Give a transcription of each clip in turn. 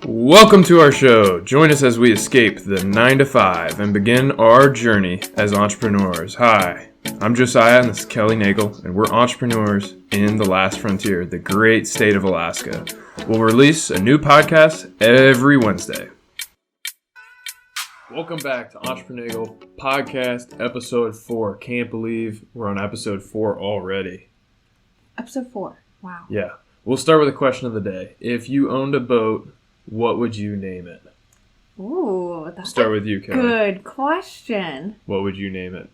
Welcome to our show. Join us as we escape the 9 to 5 and begin our journey as entrepreneurs. Hi, I'm Josiah and this is Kelly Nagel, and we're entrepreneurs in the last frontier, the great state of Alaska. We'll release a new podcast every Wednesday. Welcome back to Entrepreneur Podcast, episode 4. Can't believe we're on episode 4 already. Episode 4. Wow. Yeah. We'll start with a question of the day. If you owned a boat, what would you name it? Ooh, that's Start with you, Kelly. Good question. What would you name it?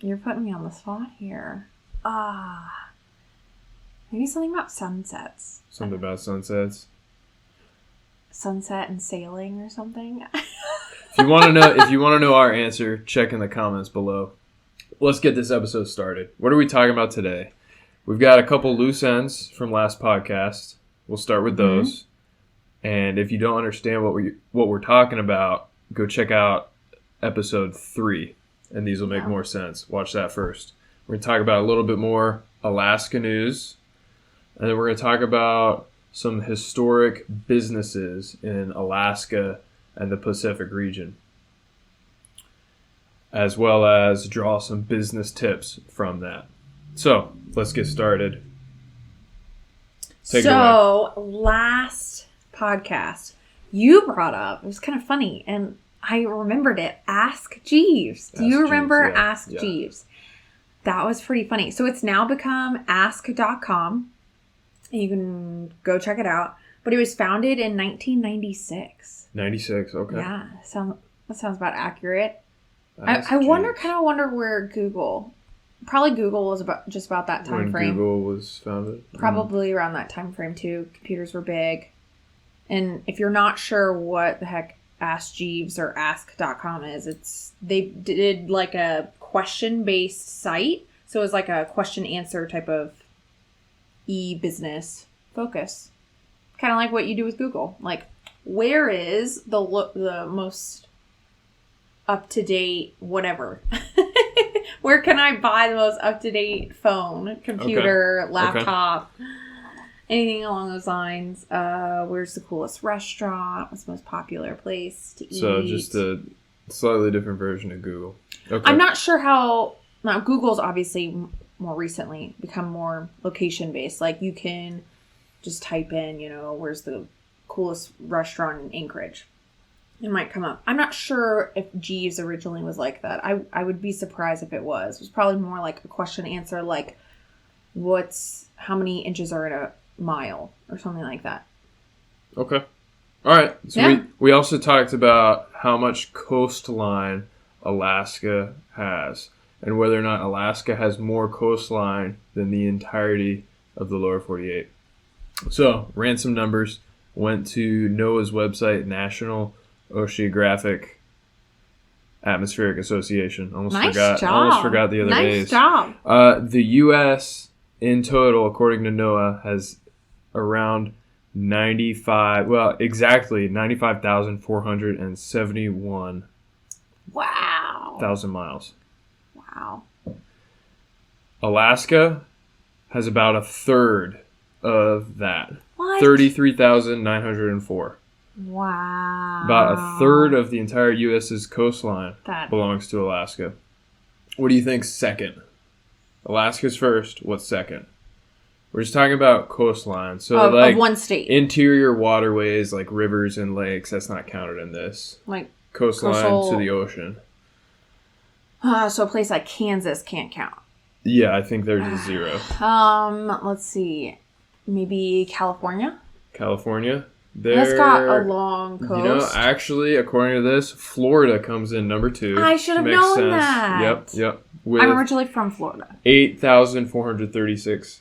You're putting me on the spot here. Maybe something about sunsets. Something about sunsets? Sunset and sailing or something. If you want to know our answer, check in the comments below. Let's get this episode started. What are we talking about today? We've got a couple loose ends from last podcast. We'll start with those. And if you don't understand what we're talking about, go check out episode 3, and these will make more sense. Watch that first. We're going to talk about a little bit more Alaska news, and then we're going to talk about some historic businesses in Alaska and the Pacific region, as well as draw some business tips from that. So, let's get started. Take it away. Last podcast, you brought up, it was kind of funny, and I remembered it, Ask Jeeves. Do you remember Jeeves, yeah. Ask Jeeves? That was pretty funny. So it's now become ask.com, and you can go check it out. But it was founded in 1996. 96, okay. Yeah, that sounds about accurate. I wonder where Google... Probably Google was just about that time frame. When Google was founded? Probably around that time frame, too. Computers were big. And if you're not sure what the heck Ask Jeeves or Ask.com is, they did like a question-based site. So it was like a question-answer type of e-business focus. Kind of like what you do with Google. Like, where is the most up-to-date whatever? Where can I buy the most up-to-date phone, computer, laptop, anything along those lines? Where's the coolest restaurant? What's the most popular place to eat? So just a slightly different version of Google. Okay. I'm not sure how... Now, Google's obviously more recently become more location-based. Like, you can just type in, where's the coolest restaurant in Anchorage? It might come up. I'm not sure if Jeeves originally was like that. I would be surprised if it was. It was probably more like a question answer, like how many inches are in a mile or something like that. Okay. All right. So we also talked about how much coastline Alaska has and whether or not Alaska has more coastline than the entirety of the lower 48. So ran some numbers, went to NOAA's website, National Oceanographic Atmospheric Association. Almost forgot the other days. Nice job. The U.S. in total, according to NOAA, has around 95,471 thousand miles. Wow. Alaska has about a third of that. What? 33,904. Wow. About a third of the entire U.S.'s coastline belongs to Alaska. What do you think's second? Alaska's first. What's second? We're just talking about coastline. So of one state. Interior waterways like rivers and lakes, that's not counted in this. Like coastline to the ocean. So a place like Kansas can't count. Yeah, I think there's a 0. Let's see. Maybe California? California? That's got a long coast. Actually, according to this, Florida comes in number 2. I should have known that. Yep. I'm originally from Florida. 8,436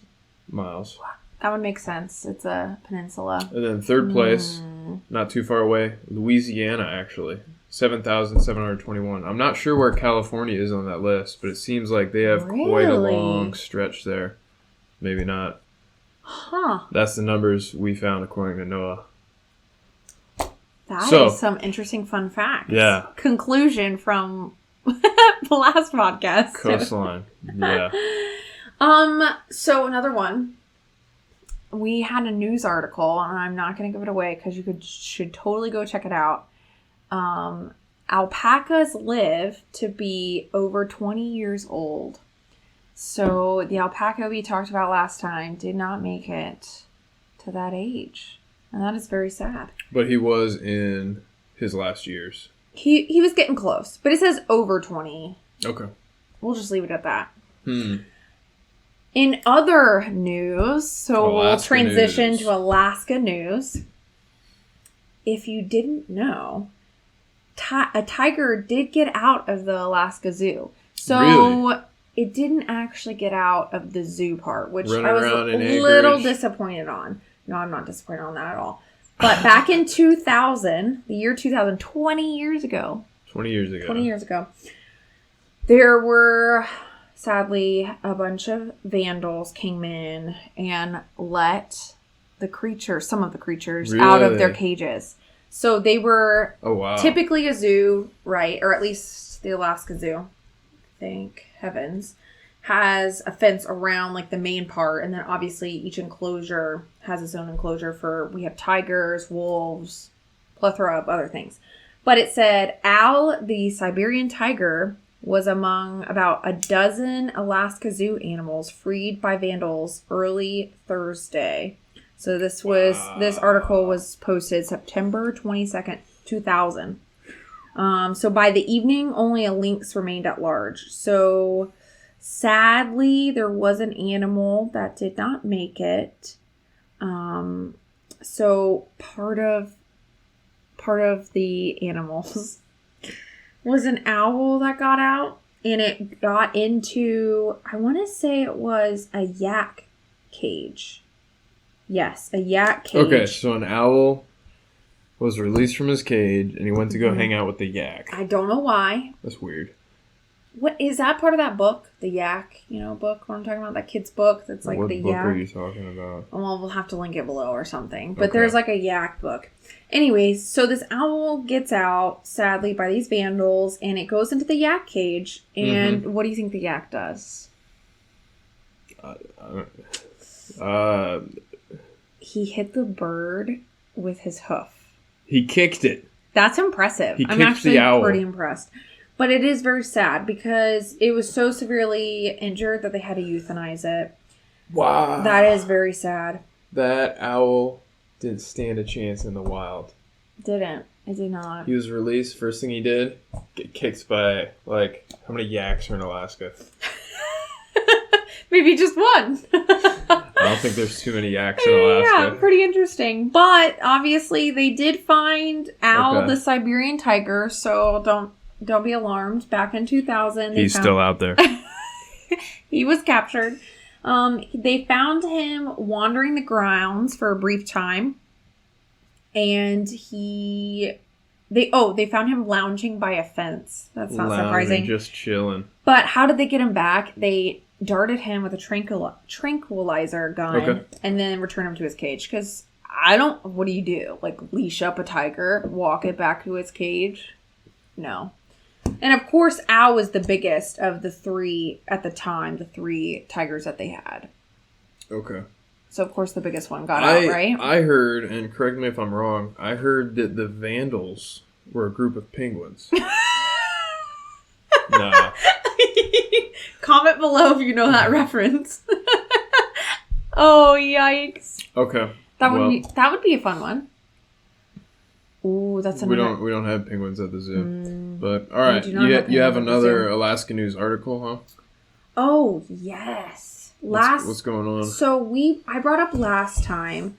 miles. That would make sense. It's a peninsula. And then third place, not too far away, Louisiana, actually. 7,721. I'm not sure where California is on that list, but it seems like they have quite a long stretch there. Maybe not. Huh. That's the numbers we found according to NOAA. That is some interesting fun facts. Yeah. Conclusion from the last podcast. Coastline. Yeah. So another one. we had a news article, and I'm not going to give it away because should totally go check it out. Alpacas live to be over 20 years old. So the alpaca we talked about last time did not make it to that age. And that is very sad. But he was in his last years. He was getting close. But it says over 20. Okay. We'll just leave it at that. In other news, so we'll transition to Alaska news. If you didn't know, a tiger did get out of the Alaska Zoo. So really? It didn't actually get out of the zoo part, which Running I was around in a little acreage. disappointed on. No, I'm not disappointed on that at all. But back in 2000, the year 2000, 20 years ago. 20 years ago. There were, sadly, a bunch of vandals came in and let some of the creatures out of their cages. So they were typically a zoo, right? Or at least the Alaska Zoo, thank heavens, has a fence around like the main part. And then obviously each enclosure has its own enclosure we have tigers, wolves, plethora of other things. But it said Al, the Siberian tiger, was among about a dozen Alaska Zoo animals freed by vandals early Thursday. So this article was posted September 22nd, 2000. So by the evening, only a lynx remained at large. So sadly, there was an animal that did not make it. So part of the animals was an owl that got out, and it got into, I want to say it was a yak cage. Yes, a yak cage. Okay, so an owl was released from his cage, and he went to go hang out with the yak. I don't know why. That's weird. What is that part of that book? The yak, book? What I'm talking about? That kid's book that's like what the yak. What book are you talking about? Well, we'll have to link it below or something. But there's like a yak book. Anyways, so this owl gets out, sadly, by these vandals, and it goes into the yak cage. And what do you think the yak does? He hit the bird with his hoof. He kicked it. That's impressive. I'm actually pretty impressed. But it is very sad because it was so severely injured that they had to euthanize it. Wow. That is very sad. That owl didn't stand a chance in the wild. Didn't. It did not. He was released. First thing he did, get kicked by, how many yaks are in Alaska? Maybe just one. I don't think there's too many yaks in Alaska. Yeah, pretty interesting. But obviously they did find Al, the Siberian tiger, so don't be alarmed. Back in 2000, he's still out there. He was captured. They found him wandering the grounds for a brief time, and they found him lounging by a fence. That's not surprising. Just chilling. But how did they get him back? They darted him with a tranquilizer gun and then returned him to his cage. Because what do you do? Leash up a tiger, walk it back to its cage? No. And of course, Al was the biggest of the three at the time, the three tigers that they had. Okay. So of course the biggest one got out, right? I heard, and correct me if I'm wrong, I heard that the vandals were a group of penguins. No. Comment below if you know that reference. Oh, yikes. Okay. That would be a fun one. Ooh, that's another. We don't have penguins at the zoo. But all right, you have another Alaska News article, huh? Oh, yes. What's going on? So I brought up last time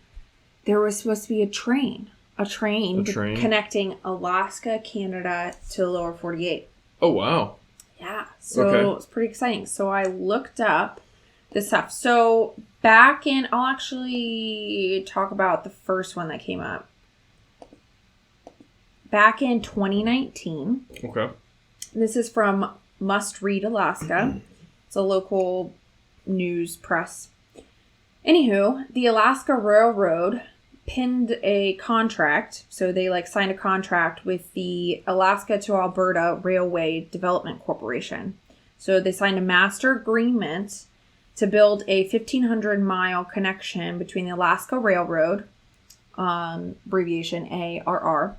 there was supposed to be a train connecting Alaska, Canada to the lower 48. Oh, wow. Yeah. So it's pretty exciting. So I looked up this stuff. So I'll actually talk about the first one that came up. Back in 2019. Okay. This is from Must Read Alaska. It's a local news press. Anywho, the Alaska Railroad pinned a contract. So they signed a contract with the Alaska to Alberta Railway Development Corporation. So they signed a master agreement to build a 1,500-mile connection between the Alaska Railroad, abbreviation ARR,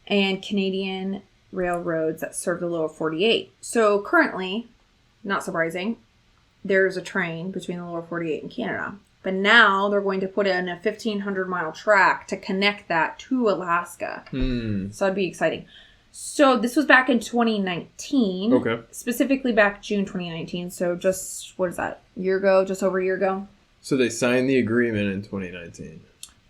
and Canadian railroads that serve the lower 48. So currently, not surprising, there's a train between the lower 48 and Canada. But now they're going to put in a 1,500-mile track to connect that to Alaska. So that'd be exciting. So this was back in 2019. Okay. Specifically back June 2019. So just, what is that, just over a year ago? So they signed the agreement in 2019.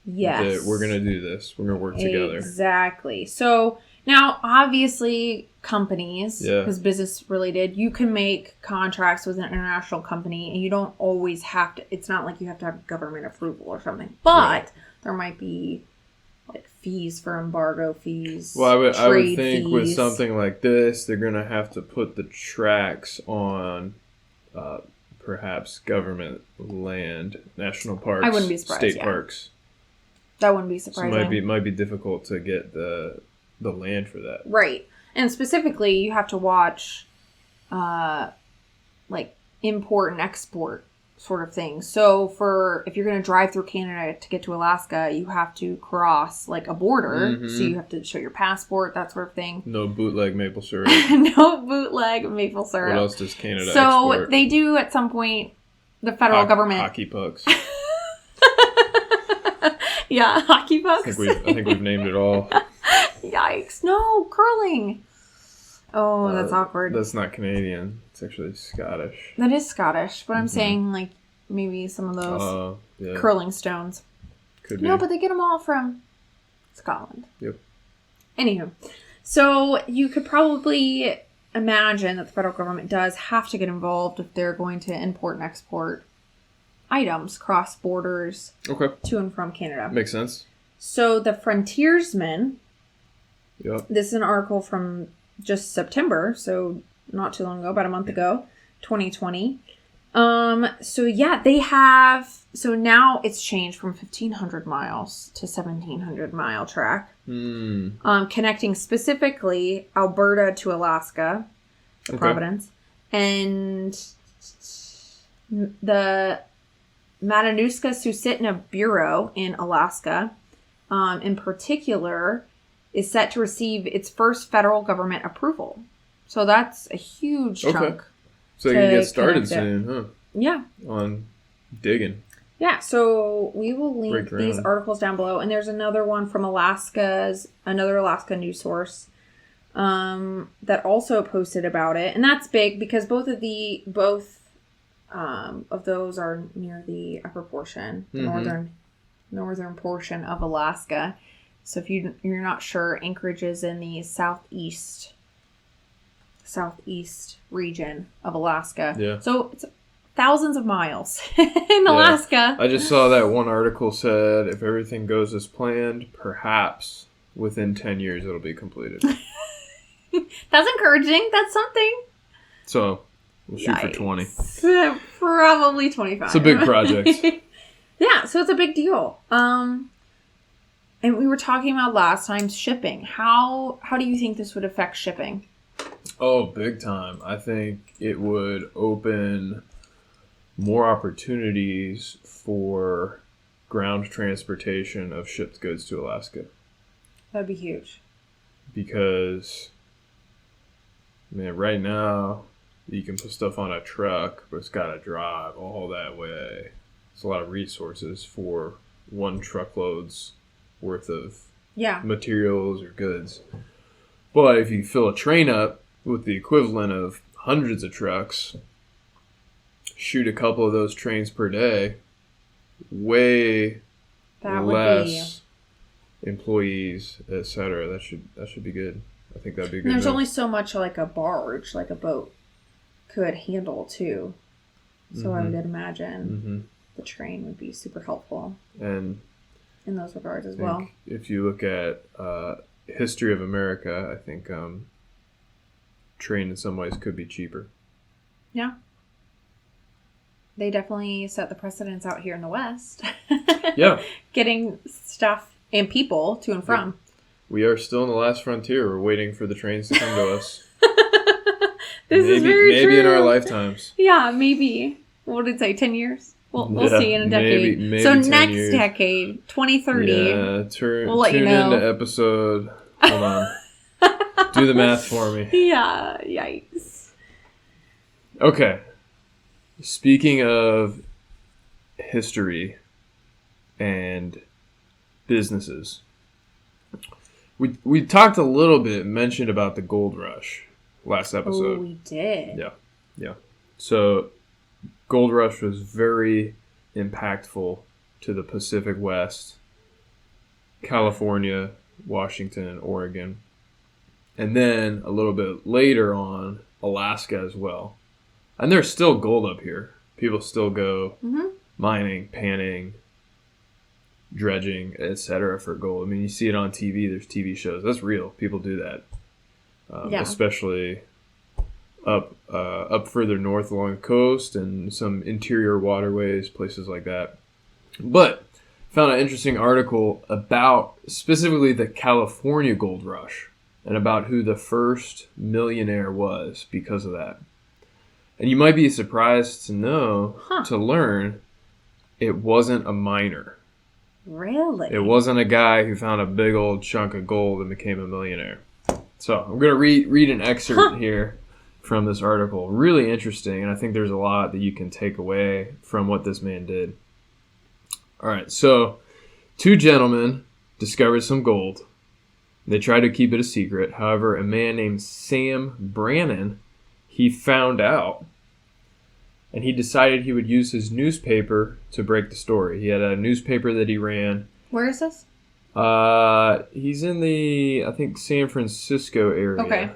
Yes. We're going to do this. We're going to work together. Exactly. So now, obviously, companies, because business related, you can make contracts with an international company and you don't always have to, it's not like you have to have government approval or something. But there might be like fees for embargo fees. Well, I would think fees. with something like this, they're going to have to put the tracks on perhaps government land, national parks, I wouldn't be surprised, state parks. That wouldn't be surprising. So it might be difficult to get the land for that. Right. And specifically, you have to watch like import and export sort of thing. So if you're going to drive through Canada to get to Alaska, you have to cross like a border. So you have to show your passport, that sort of thing. No bootleg maple syrup. No bootleg maple syrup. What else does Canada export? So they do at some point, the federal government. Hockey pucks. Yeah, hockey pucks. I think we've named it all. Yikes. No, curling. Oh, that's awkward. That's not Canadian. It's actually Scottish. That is Scottish, but I'm saying like maybe some of those curling stones. Could be. No, but they get them all from Scotland. Yep. Anywho, so you could probably imagine that the federal government does have to get involved if they're going to import and export items cross borders to and from Canada. Makes sense. So the Frontiersmen, this is an article from just September, so not too long ago, about a month ago, 2020. They have, so now it's changed from 1,500 miles to 1,700 mile track, connecting specifically Alberta to Alaska, Providence, and the Matanuska-Susitna Bureau in Alaska, in particular, is set to receive its first federal government approval. So that's a huge chunk. So you can get started soon, huh? Yeah. On digging. Yeah, so we will link these articles down below. And there's another one from another Alaska news source that also posted about it. And that's big because both of those are near the upper portion, the northern portion of Alaska. So if you're not sure, Anchorage is in the southeast region of Alaska. Yeah. So it's thousands of miles in Alaska. I just saw that one article said if everything goes as planned, perhaps within 10 years it'll be completed. That's encouraging. That's something. So we'll shoot for 20. Probably 25. It's a big project. Yeah, so it's a big deal. And we were talking about last time shipping. How do you think this would affect shipping? Oh, big time. I think it would open more opportunities for ground transportation of shipped goods to Alaska. That'd be huge. Because, man, right now, you can put stuff on a truck, but it's got to drive all that way. It's a lot of resources for one truckload's worth of materials or goods. But if you fill a train up with the equivalent of hundreds of trucks, shoot a couple of those trains per day, way less employees, etc. That should be good. I think that'd be good. And there's only so much like a barge, like a boat, could handle too. So I would imagine the train would be super helpful. And in those regards as well. If you look at history of America, I think train in some ways could be cheaper. Yeah. They definitely set the precedence out here in the West. Yeah. Getting stuff and people to and from. Yeah. We are still in the last frontier. We're waiting for the trains to come to us. This is very true. Maybe in our lifetimes. Yeah, maybe. what did it say, 10 years? We'll see in a decade. Maybe so 10 next years. decade, 2030. Yeah, we'll let tune you know. into episode. Hold on. Do the math for me. Yeah, yikes. Okay. Speaking of history and businesses, we talked a little bit, mentioned about the gold rush last episode. Oh, we did. Yeah. So, gold rush was very impactful to the Pacific West, California, Washington, and Oregon. And then a little bit later on, Alaska as well. And there's still gold up here. People still go mining, panning, dredging, etc. for gold. I mean, you see it on TV. There's TV shows. That's real. People do that. Especially up further north along the coast and some interior waterways, places like that. But found an interesting article about specifically the California gold rush and about who the first millionaire was because of that. And you might be surprised to learn it wasn't a miner. Really? It wasn't a guy who found a big old chunk of gold and became a millionaire. So I'm going to read an excerpt here from this article. Really interesting, and I think there's a lot that you can take away from what this man did. All right, so 2 gentlemen discovered some gold. They tried to keep it a secret. However, a man named Sam Brannan, he found out, and he decided he would use his newspaper to break the story. He had a newspaper that he ran. Where is this? He's in the, I think, San Francisco area. Okay.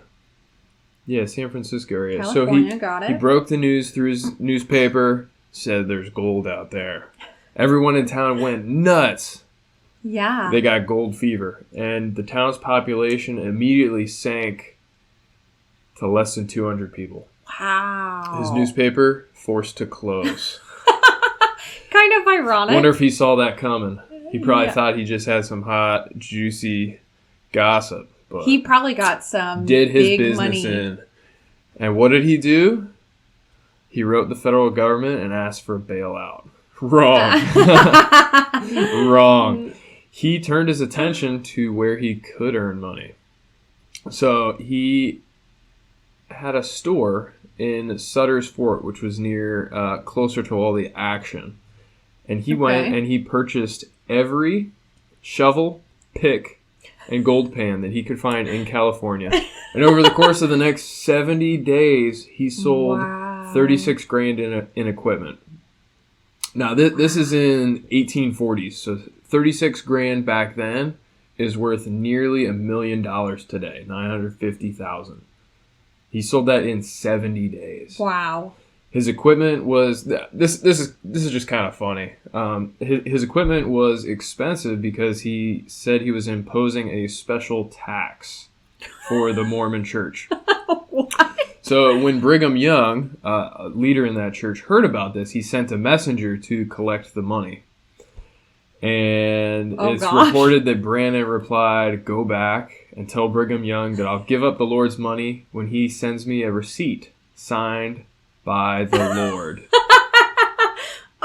Yeah, San Francisco area. California, got it. He broke the news through his newspaper, said there's gold out there. Everyone in town went nuts. Yeah. They got gold fever. And the town's population immediately sank to less than 200 people. Wow. His newspaper forced to close. Kind of ironic. Wonder if he saw that coming. He probably thought he just had some hot, juicy gossip. But he probably got some did his big business money. in. And what did he do? He wrote the federal government and asked for a bailout. Wrong. Wrong. He turned his attention to where he could earn money. So he had a store in Sutter's Fort, which was near, closer to all the action. And he went and he purchased every shovel, pick, and gold pan that he could find in California. And over the course of the next 70 days, he sold 36 grand in equipment. Now, this is in 1840s, so 36 grand back then is worth nearly $1 million today, $950,000. He sold that in 70 days. Wow. His equipment was this is just kind of funny. His equipment was expensive because he said he was imposing a special tax for the Mormon Church. What? So when Brigham Young, a leader in that church, heard about this, he sent a messenger to collect the money. And it's reported that Brannan replied, "Go back and tell Brigham Young that I'll give up the Lord's money when he sends me a receipt signed by the Lord."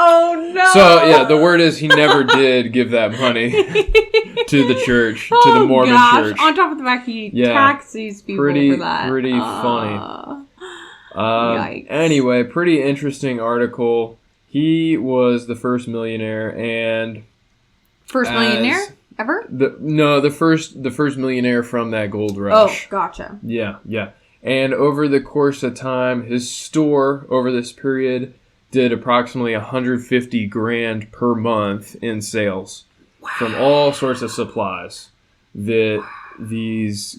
Oh, no. So, yeah, the word is he never did give that money to the church, to the Mormon church. On top of the fact he taxed these people for that. Pretty funny. Yikes. Anyway, pretty interesting article. He was the first millionaire and... First millionaire ever? The first millionaire from that gold rush. Oh, gotcha. Yeah. And over the course of time, his store over this period did approximately 150 grand per month in sales from all sorts of supplies that these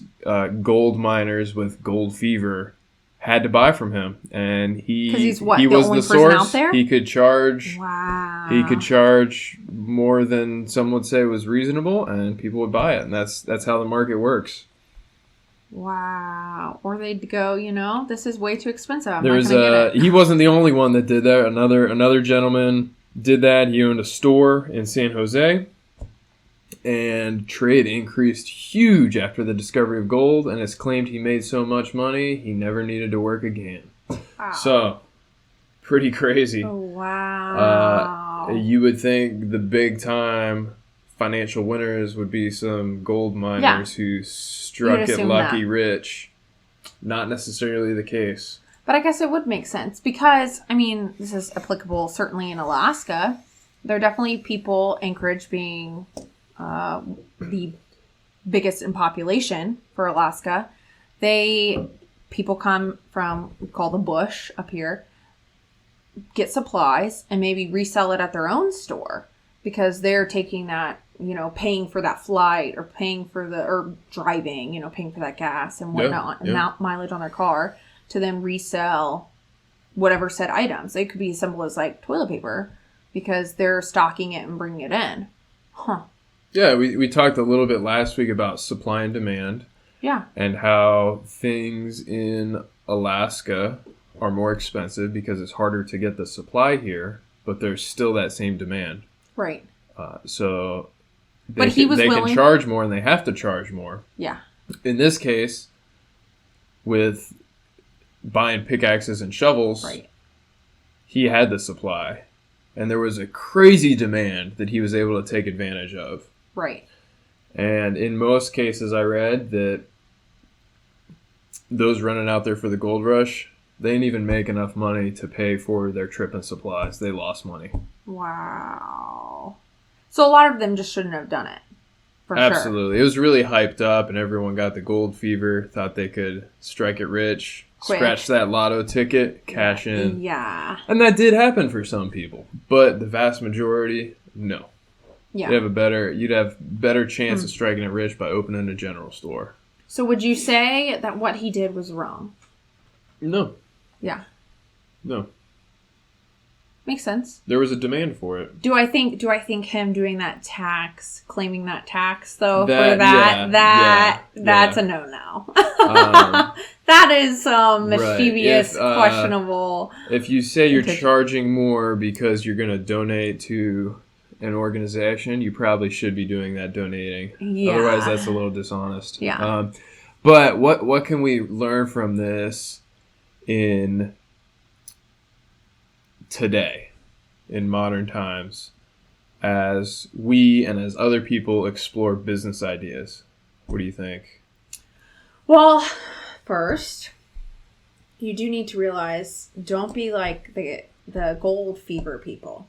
gold miners with gold fever had to buy from him. And he was the source. Out there? He could charge. Wow. He could charge more than some would say was reasonable, and people would buy it. And that's how the market works. Wow. Or they'd go, this is way too expensive. He wasn't the only one that did that. Another gentleman did that. He owned a store in San Jose, and trade increased huge after the discovery of gold, and it's claimed he made so much money he never needed to work again. Wow. So, pretty crazy. Oh, wow. You would think the big time financial winners would be some gold miners who struck it lucky rich. Not necessarily the case. But I guess it would make sense because, I mean, this is applicable certainly in Alaska. There are definitely people, Anchorage being the biggest in population for Alaska. People come from, we call the bush up here, get supplies and maybe resell it at their own store because they're taking that, paying for that flight or paying for or driving, paying for that gas and whatnot, and mileage on their car to then resell whatever said items. It could be as simple as like toilet paper because they're stocking it and bringing it in. Huh. Yeah, we talked a little bit last week about supply and demand. Yeah. And how things in Alaska are more expensive because it's harder to get the supply here, but there's still that same demand. Right. So they can charge more and they have to charge more. Yeah. In this case, with buying pickaxes and shovels, right, he had the supply. And there was a crazy demand that he was able to take advantage of. Right. And in most cases I read that those running out there for the gold rush, they didn't even make enough money to pay for their trip and supplies. They lost money. Wow. So a lot of them just shouldn't have done it. For Absolutely. Sure. It was really hyped up and everyone got the gold fever, thought they could strike it rich, scratch that lotto ticket, cash in. Yeah. And that did happen for some people. But the vast majority, no. Yeah. You'd have better chance of striking it rich by opening a general store. So would you say that what he did was wrong? No. Yeah. No. Makes sense. There was a demand for it. Do I think him doing that tax, claiming that tax though, that's a no-no. That is mischievous, questionable. If you say you're charging more because you're going to donate to an organization, you probably should be doing that donating. Yeah. Otherwise, that's a little dishonest. Yeah. But what can we learn from this in today, in modern times, as we and as other people explore business ideas? What do you think? Well, first, you do need to realize, don't be like the gold fever people.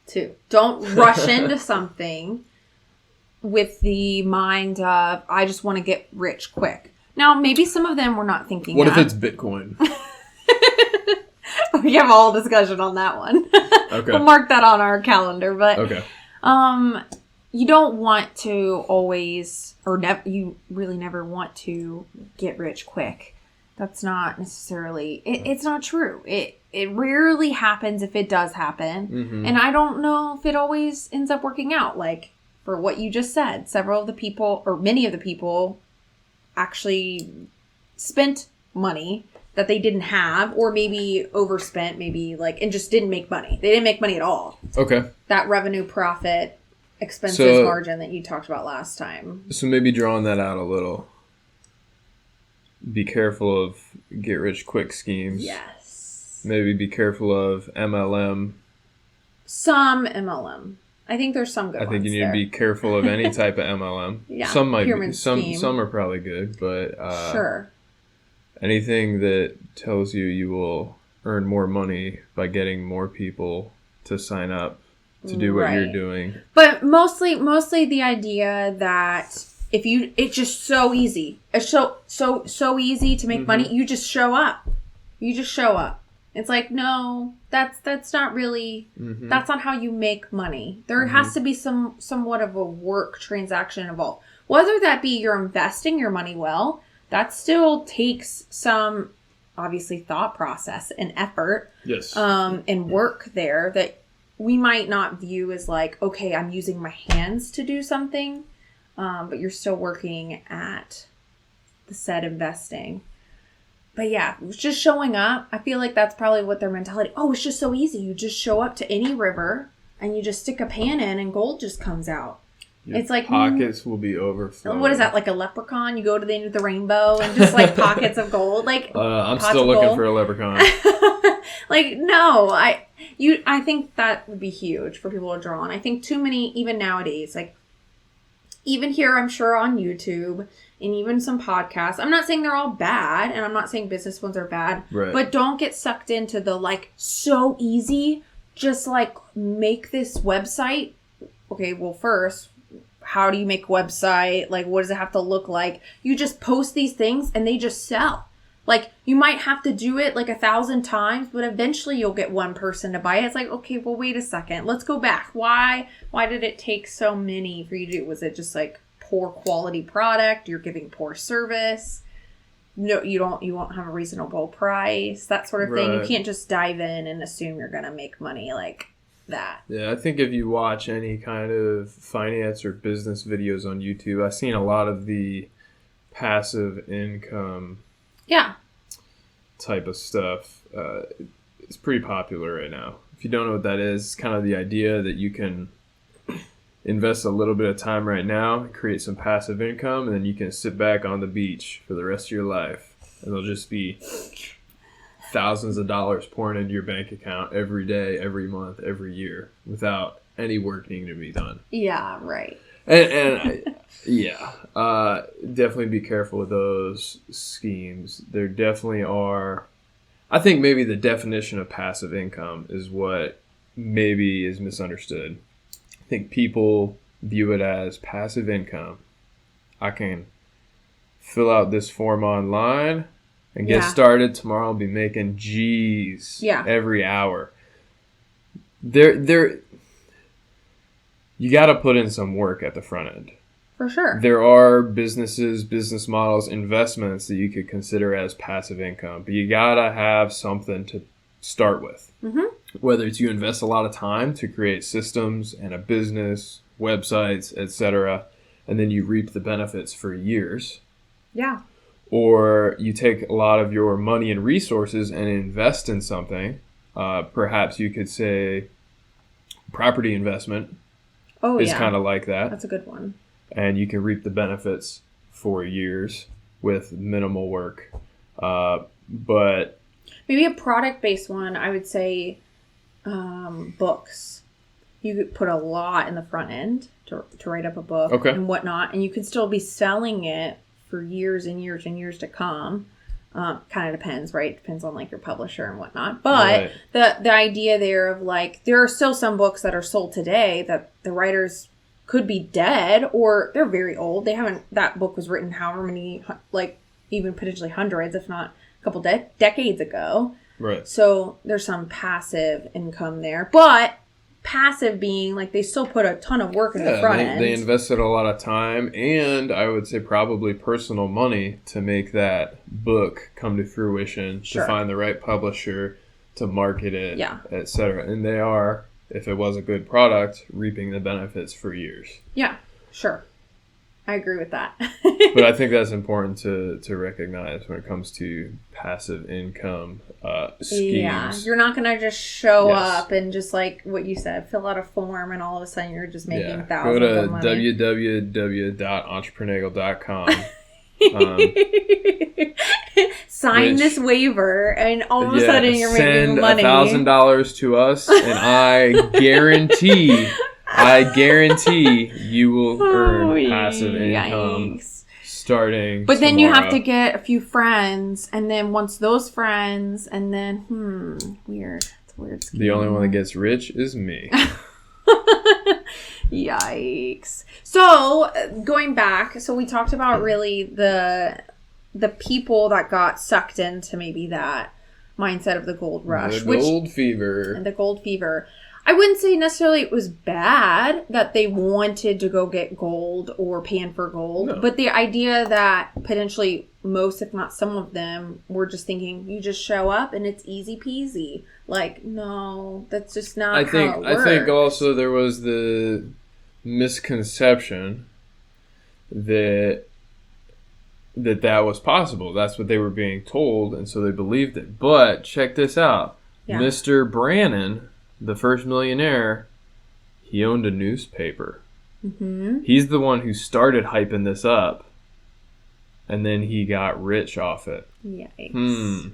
Too. Don't rush into something with the mind of, I just want to get rich quick. Now, maybe some of them were not thinking What if it's Bitcoin? We have a whole discussion on that one. Okay. We'll mark that on our calendar. But okay. You don't want to always, you really never want to get rich quick. That's not necessarily, it's not true. It rarely happens if it does happen. Mm-hmm. And I don't know if it always ends up working out. Like, for what you just said, several of the people, or many of the people, actually spent money that they didn't have, or maybe overspent, and just didn't make money. They didn't make money at all. Okay. That revenue profit expenses margin that you talked about last time. So maybe drawing that out a little. Be careful of get-rich-quick schemes. Yes. Maybe be careful of MLM. Some MLM. I think there's some good ones. I think you need to be careful of any type of MLM. Yeah. Some might be. Some are probably good, but sure. Anything that tells you will earn more money by getting more people to sign up to do what you're doing. But mostly the idea that it's just so easy. It's so easy to make money. You just show up. It's like, no, that's not really, that's not how you make money. There has to be somewhat of a work transaction involved. Whether that be you're investing your money well, that still takes some, obviously, thought process and effort. Yes. And work there that we might not view as like, okay, I'm using my hands to do something. But you're still working at the said investing. But yeah, just showing up. I feel like that's probably what their mentality. Oh, it's just so easy. You just show up to any river and you just stick a pan in and gold just comes out. Your it's like pockets will be overflowing. What is that, like a leprechaun? You go to the end of the rainbow and just like pockets of gold. Like I'm still looking for a leprechaun. Like no, I think that would be huge for people to draw on. I think too many, even nowadays, like even here, I'm sure on YouTube and even some podcasts. I'm not saying they're all bad, and I'm not saying business ones are bad, right. But don't get sucked into the like so easy. Just like make this website. Okay, well first, how do you make a website? Like, what does it have to look like? You just post these things and they just sell. Like, you might have to do it like 1,000 times, but eventually you'll get one person to buy it. It's like, okay, well, wait a second. Let's go back. Why did it take so many for you to do? Was it just like poor quality product? You're giving poor service? No, you won't have a reasonable price, that sort of thing. You can't just dive in and assume you're going to make money like that. Yeah, I think if you watch any kind of finance or business videos on YouTube, I've seen a lot of the passive income type of stuff. It's pretty popular right now. If you don't know what that is, it's kind of the idea that you can invest a little bit of time right now, create some passive income, and then you can sit back on the beach for the rest of your life. And there'll just be thousands of dollars pouring into your bank account every day, every month, every year, without any work needing to be done. Yeah, right. And definitely be careful with those schemes. There definitely are. I think maybe the definition of passive income is what maybe is misunderstood. I think people view it as passive income. I can fill out this form online and get started. Tomorrow I'll be making G's every hour. You got to put in some work at the front end. For sure. There are business models, investments that you could consider as passive income, but you got to have something to start with. Mm-hmm. Whether it's you invest a lot of time to create systems and a business, websites, etc., and then you reap the benefits for years. Yeah. Or you take a lot of your money and resources and invest in something. Perhaps you could say property investment is kind of like that. That's a good one. And you can reap the benefits for years with minimal work. But maybe a product-based one, I would say books. You could put a lot in the front end to write up a book and whatnot, and you could still be selling it for years and years and years to come. Kind of depends, right? Depends on like your publisher and whatnot. But the idea there of like, there are still some books that are sold today that the writers could be dead or they're very old. That book was written however many, like even potentially hundreds, if not a couple decades ago. Right. So there's some passive income there, but passive being like they still put a ton of work in the front end. They invested a lot of time and I would say probably personal money to make that book come to fruition, to find the right publisher, to market it, etc. And they are, if it was a good product, reaping the benefits for years. Yeah, sure. I agree with that. But I think that's important to recognize when it comes to passive income schemes. Yeah, you're not going to just show up and just like what you said, fill out a form and all of a sudden you're just making thousands of money. Go to www.entrepreneur.com. Sign this waiver and all of a sudden you're making money. Send $1,000 to us and I guarantee you will earn passive income starting But then tomorrow. You have to get a few friends, and then once those friends, and then, weird. It's a weird scheme. The only one that gets rich is me. Yikes. So, going back, we talked about really the people that got sucked into maybe that mindset of the gold rush. The gold fever. And the gold fever. I wouldn't say necessarily it was bad that they wanted to go get gold or pan for gold, but the idea that potentially most, if not some of them, were just thinking you just show up and it's easy peasy. Like, no, that's just not how it works. I think also there was the misconception that was possible. That's what they were being told, and so they believed it. But check this out. Yeah. Mr. Brannon, the first millionaire, he owned a newspaper. Mm-hmm. He's the one who started hyping this up, and then he got rich off it. Yikes.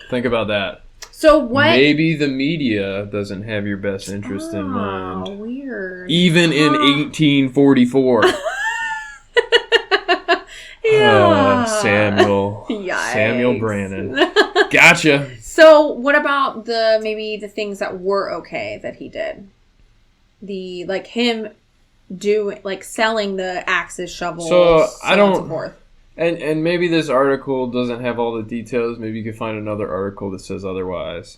Think about that. So what? Maybe the media doesn't have your best interest in mind. Weird. Even in 1844. Yeah. Samuel. Yikes. Samuel Brannan. Gotcha. So what about maybe the things that were okay that he did? Him selling the axes, shovels, so I don't, on and so forth. And maybe this article doesn't have all the details. Maybe you can find another article that says otherwise.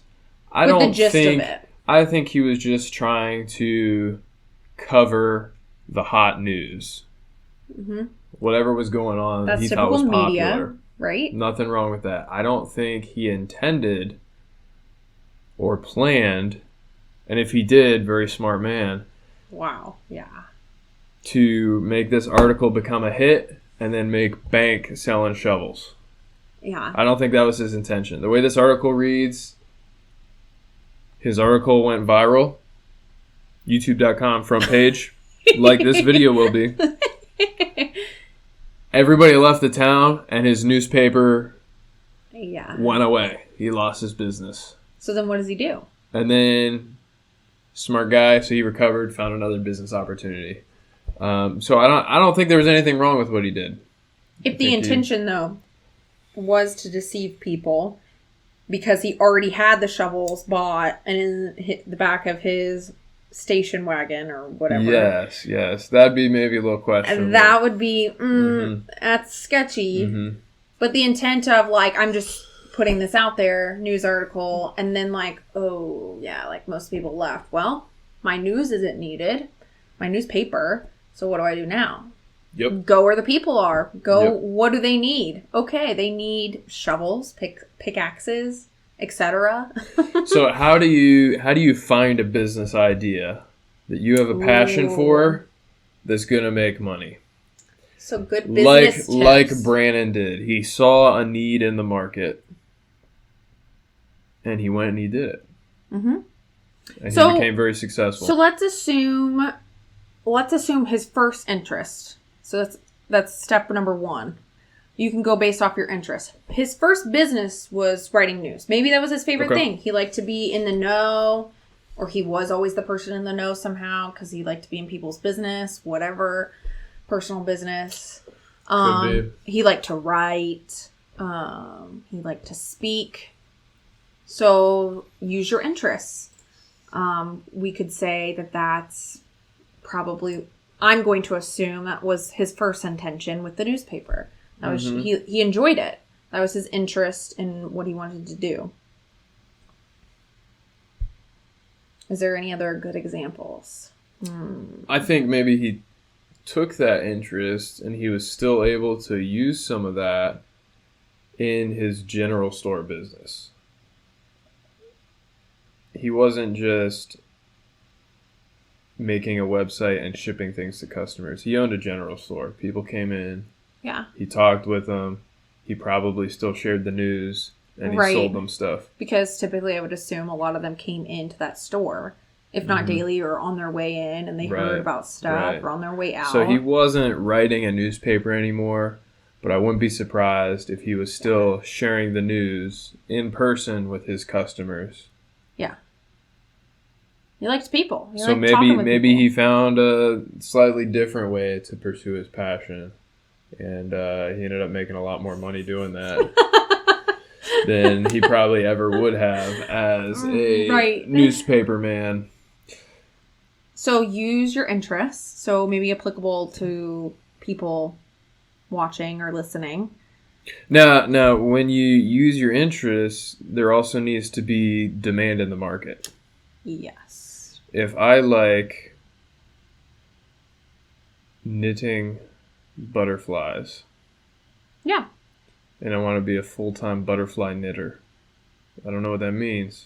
The gist of it. I think he was just trying to cover the hot news. Mm-hmm. Whatever was going on, That's he thought was popular. Media, right? Nothing wrong with that. I don't think he intended or planned, and if he did, very smart man. Wow. Yeah. To make this article become a hit and then make bank selling shovels. Yeah. I don't think that was his intention. The way this article reads, his article went viral. YouTube.com front page, like this video will be. Everybody left the town, and his newspaper went away. He lost his business. So then what does he do? And then, smart guy, so he recovered, found another business opportunity. So I don't think there was anything wrong with what he did. If the intention, though, was to deceive people, because he already had the shovels bought and in the back of his station wagon or whatever. Yes. That'd be maybe a little questionable. That would be, that's sketchy. Mm-hmm. But the intent of, I'm just putting this out there, news article, and then most people left. Well, my news isn't needed. My newspaper. So what do I do now? Yep. Go where the people are. Go, Yep. What do they need? Okay, they need shovels, pickaxes, etc. So how do you find a business idea that you have a passion for that's gonna make money? So good business tips. Like Brannan did. He saw a need in the market, and he went and he did it. Mm-hmm. And he became very successful. So let's assume his first interest. So that's step number 1. You can go based off your interest. His first business was writing news. Maybe that was his favorite thing. He liked to be in the know, or he was always the person in the know somehow because he liked to be in people's business, whatever, personal business. Could be. He liked to write. He liked to speak. So use your interests. We could say that's probably, I'm going to assume that was his first intention with the newspaper. That was he enjoyed it. That was his interest in what he wanted to do. Is there any other good examples? I think maybe he took that interest and he was still able to use some of that in his general store business. He wasn't just making a website and shipping things to customers. He owned a general store. People came in. Yeah. He talked with them. He probably still shared the news, and he sold them stuff. Because typically I would assume a lot of them came into that store, if not daily or on their way in, and they heard about stuff or on their way out. So he wasn't writing a newspaper anymore, but I wouldn't be surprised if he was still sharing the news in person with his customers. Yeah. He likes people. So maybe he found a slightly different way to pursue his passion. And he ended up making a lot more money doing that than he probably ever would have as a newspaper man. So use your interests. So maybe applicable to people watching or listening. Now, when you use your interests, there also needs to be demand in the market. Yes. If I like knitting butterflies. Yeah. And I want to be a full-time butterfly knitter. I don't know what that means.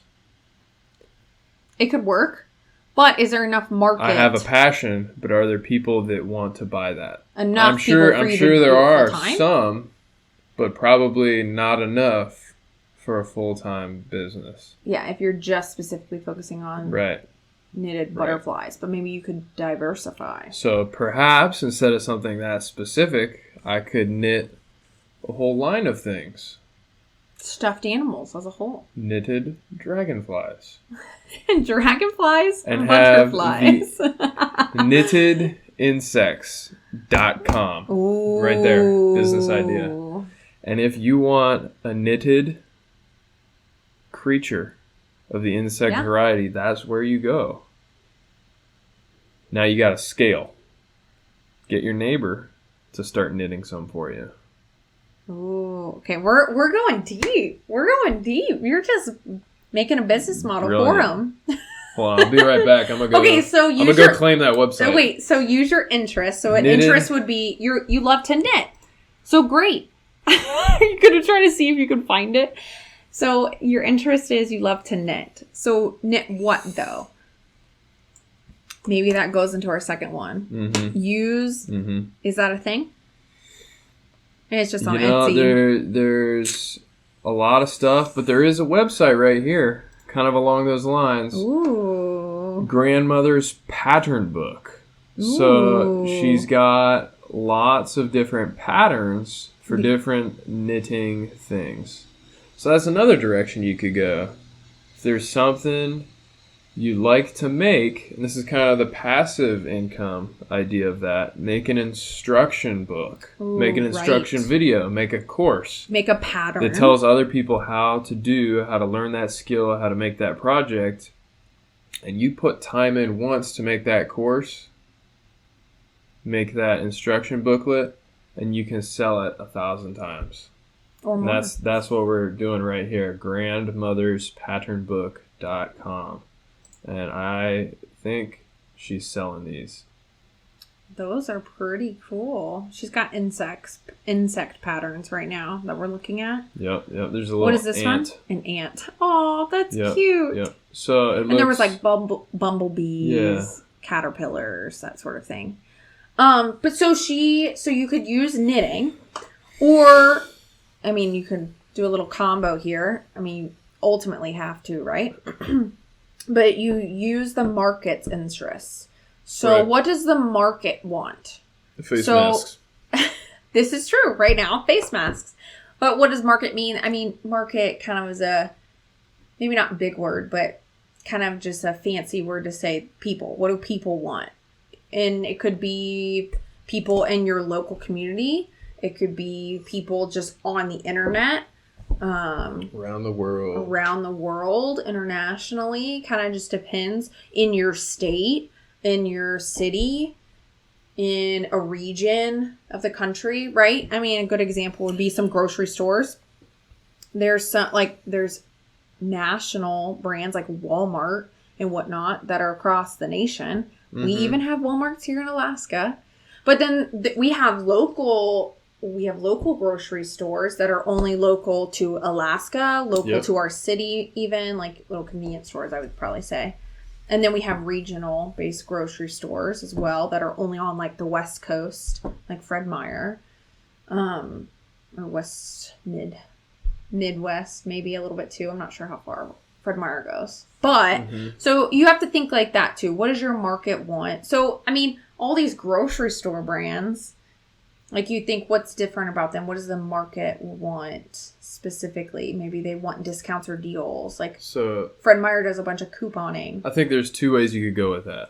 It could work, but is there enough market? I have a passion, but are there people that want to buy that? Enough I'm sure there are full-time? some, but probably not enough for a full-time business. Yeah, if you're just specifically focusing on right. knitted butterflies, but maybe you could diversify. So perhaps instead of something that specific, I could knit a whole line of things. Stuffed animals as a whole. Knitted dragonflies. And dragonflies and butterflies. knittedinsects.com. Ooh. Right there. Business idea. And if you want a knitted creature of the insect variety, that's where you go. Now you got to scale. Get your neighbor to start knitting some for you. Ooh, okay. We're going deep. We're going deep. You're just making a business model for them. Hold on, I'll be right back. I'm gonna go. Okay, so I'm gonna go claim that website. So wait, so use your interest. So an interest would be you love to knit. So great. You're gonna try to see if you can find it. So your interest is you love to knit. So knit what though? Maybe that goes into our second one. Mm-hmm. Use. Mm-hmm. Is that a thing? And it's just on Etsy. There's a lot of stuff, but there is a website right here, kind of along those lines. Ooh. Grandmother's Pattern Book. Ooh. So she's got lots of different patterns for different knitting things. So that's another direction you could go. If there's something you like to make, and this is kind of the passive income idea of that, make an instruction book, make an instruction video, make a course. Make a pattern. That tells other people how to learn that skill, how to make that project. And you put time in once to make that course, make that instruction booklet, and you can sell it 1,000 times. Or more. That's what we're doing right here, grandmotherspatternbook.com. And I think she's selling these. Those are pretty cool. She's got insect patterns right now that we're looking at. Yep. There's a little What is this ant. one? An ant. Oh, that's cute. Yep. So it looks... And there was like bumblebees, caterpillars, that sort of thing. But so you could use knitting, or, I mean, you could do a little combo here. I mean, ultimately have to, right? But you use the market's interests. So what does the market want? Face masks. This is true right now, face masks. But what does market mean? I mean, market kind of is a, maybe not a big word, but kind of just a fancy word to say people. What do people want? And it could be people in your local community. It could be people just on the internet. Around the world, internationally, kind of just depends. In your state, in your city, in a region of the country, right? I mean, a good example would be some grocery stores. There's national brands like Walmart and whatnot that are across the nation. Mm-hmm. We even have Walmarts here in Alaska, but then we have local grocery stores that are only local to Alaska, local to our city, even like little convenience stores, I would probably say. And then we have regional based grocery stores as well that are only on like the West Coast, like Fred Meyer, or Midwest, maybe a little bit too. I'm not sure how far Fred Meyer goes. But so you have to think like that too. What does your market want? So, I mean, all these grocery store brands, like you think what's different about them? What does the market want specifically? Maybe they want discounts or deals. Like so Fred Meyer does a bunch of couponing. I think there's two ways you could go with that.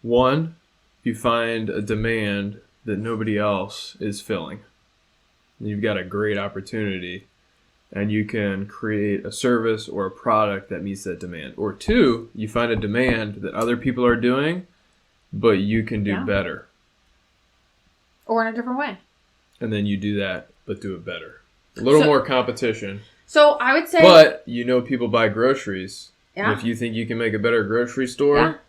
One, you find a demand that nobody else is filling. You've got a great opportunity and you can create a service or a product that meets that demand. Or two, you find a demand that other people are doing, but you can do better. Or in a different way. And then you do that, but do it better. A little more competition. So I would say... But people buy groceries. Yeah. And if you think you can make a better grocery store,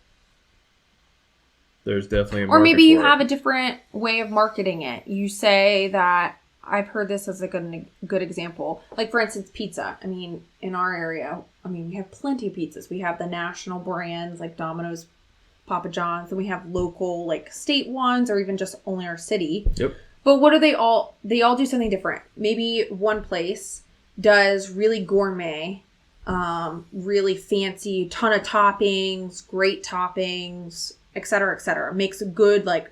there's definitely a market. Or maybe you have a different way of marketing it. You say that... I've heard this as a good example. Like, for instance, pizza. I mean, in our area, we have plenty of pizzas. We have the national brands like Domino's, Papa John's, and we have local, like, state ones, or even just only our city. Yep. But what do they all do something different. Maybe one place does really gourmet really fancy, ton of toppings, great toppings, etc., etc. Makes a good, like,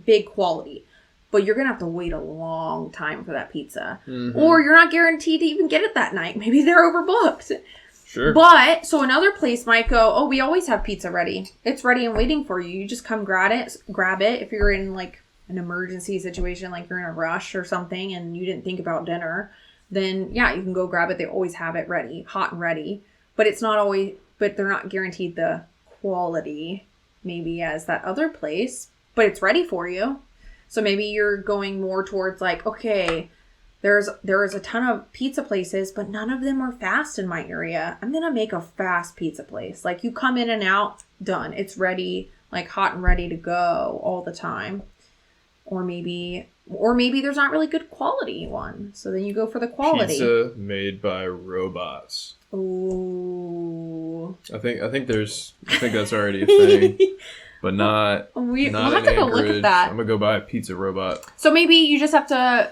big quality. But you're going to have to wait a long time for that pizza. Mm-hmm. Or you're not guaranteed to even get it that night. Maybe they're overbooked. Sure. But, so another place might go, oh, we always have pizza ready. It's ready and waiting for you. You just come grab it. If you're in, like, an emergency situation, like you're in a rush or something and you didn't think about dinner, then, yeah, you can go grab it. They always have it ready, hot and ready. But it's not always, but they're not guaranteed the quality, maybe, as that other place. But it's ready for you. So maybe you're going more towards, like, okay, there is a ton of pizza places, but none of them are fast in my area. I'm going to make a fast pizza place. Like, you come in and out, done. It's ready, like, hot and ready to go all the time. Or maybe there's not really good quality one. So then you go for the quality. Pizza made by robots. Ooh. I think that's already a thing. But not we'll have to go look at that. I'm going to go buy a pizza robot. So maybe you just have to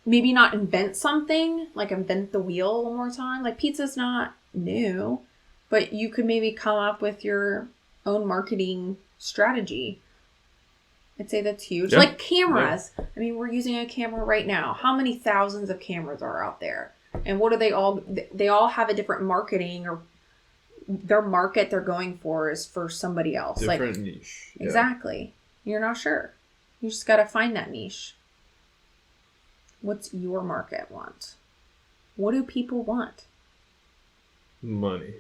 maybe not invent something, like invent the wheel one more time. Like, pizza's not new, but you could maybe come up with your own marketing strategy. I'd say that's huge. Yeah. Like cameras. Yeah. I mean, we're using a camera right now. How many thousands of cameras are out there? And what do they all have a different marketing, or their market they're going for is for somebody else. Different niche. Yeah. Exactly. You're not sure. You just got to find that niche. What's your market want? What do people want? Money.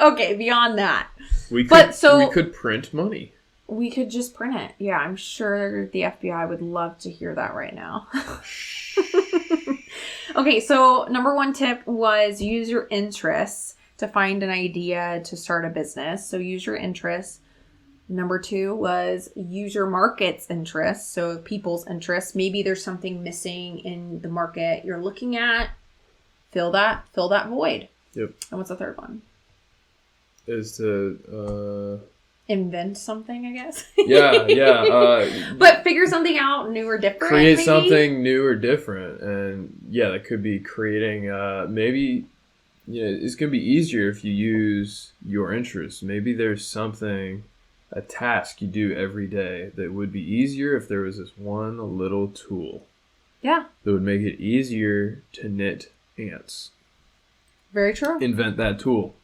Okay, beyond that. We could print money. We could just print it. Yeah, I'm sure the FBI would love to hear that right now. Okay, so number 1 tip was use your interests to find an idea to start a business. So use your interests. Number 2 was use your market's interests. So people's interests. Maybe there's something missing in the market you're looking at. Fill that void. Yep. And what's the third one? Is to invent something, I guess. Yeah. But figure something out new or different. Create something new or different. And yeah, that could be creating maybe, it's going to be easier if you use your interests. Maybe there's something, a task you do every day that would be easier if there was this one little tool. Yeah. That would make it easier to knit ants. Very true. Invent that tool.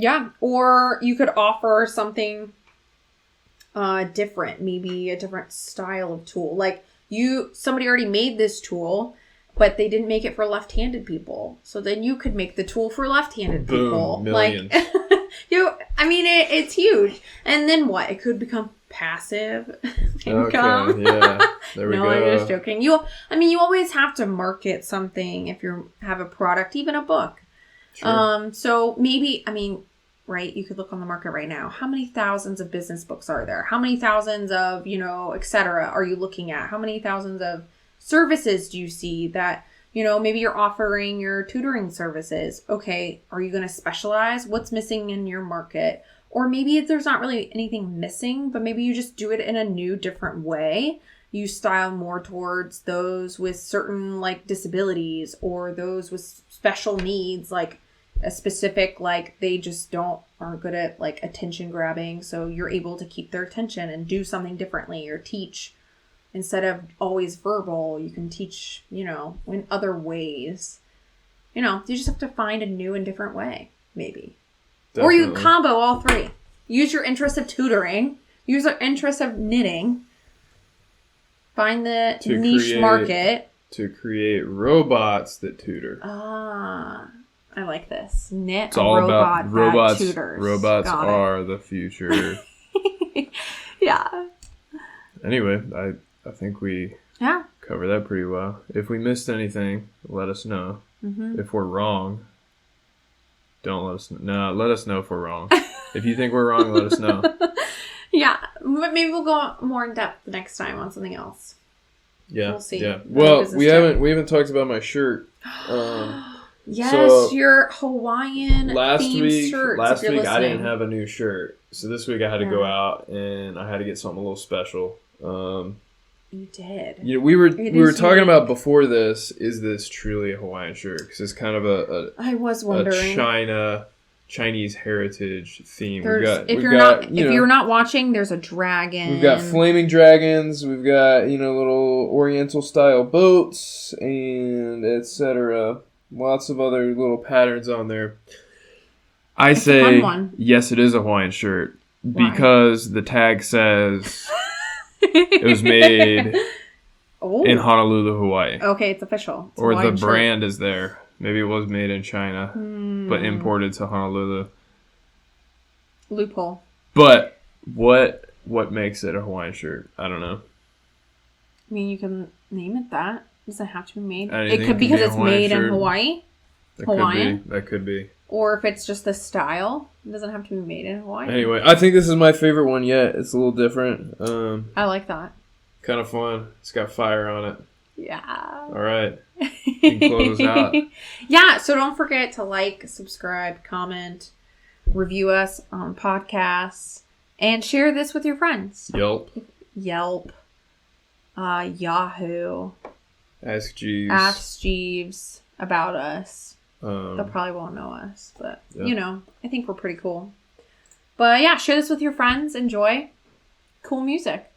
Yeah, or you could offer something different, maybe a different style of tool. Like somebody already made this tool, but they didn't make it for left-handed people. So then you could make the tool for left-handed people. Millions. Like, it's huge. And then what? It could become passive income. Okay, yeah. There we go. No, I'm just joking. You always have to market something if you have a product, even a book. Sure. So maybe, right, you could look on the market right now. How many thousands of business books are there? How many thousands of, et cetera, are you looking at? How many thousands of services do you see that, maybe you're offering your tutoring services? Okay, are you going to specialize? What's missing in your market? Or maybe there's not really anything missing, but maybe you just do it in a new, different way. You style more towards those with certain, like, disabilities, or those with special needs, like a specific, like, they just aren't good at, like, attention grabbing. So you're able to keep their attention and do something differently, or teach instead of always verbal. You can teach, in other ways. You just have to find a new and different way, maybe. Definitely. Or you combo all three. Use your interest of tutoring. Use your interest of knitting. Find the niche market. To create robots that tutor. Ah, I like this. Knit it's all robot about robots. That tutors. Robots are the future. Yeah. Anyway, I think we covered that pretty well. If we missed anything, let us know. Mm-hmm. If we're wrong, don't let us know. No, let us know if we're wrong. If you think we're wrong, let us know. Yeah, but maybe we'll go more in depth next time on something else. Yeah, we'll see. Yeah. Well, we haven't talked about my shirt. Yes, so your Hawaiian themed shirt. Last week I didn't have a new shirt, so this week I had to go out and I had to get something a little special. You did. We were talking about before this. Is this truly a Hawaiian shirt? Because it's kind of I was wondering. A Chinese heritage theme. If you're not watching, there's a dragon. We've got flaming dragons. We've got little Oriental style boats and etc. Lots of other little patterns on there. It's say a fun one. Yes, it is a Hawaiian shirt. Why? Because the tag says it was made in Honolulu, Hawaii. Okay, it's official. It's or the brand is there. Maybe it was made in China, but imported to Honolulu. Loophole. But what makes it a Hawaiian shirt? I don't know. I mean, you can name it that. It doesn't have to be made. It could because it's made in Hawaii. Hawaiian. That could be. Or if it's just the style, it doesn't have to be made in Hawaii. Anyway, I think this is my favorite one yet. It's a little different. I like that. Kind of fun. It's got fire on it. Yeah. All right. You can close out. Yeah, so don't forget to like, subscribe, comment, review us on podcasts, and share this with your friends. Yelp. Yahoo. Ask Jeeves about us. They probably won't know us, but I think we're pretty cool. But yeah, share this with your friends. Enjoy. Cool music.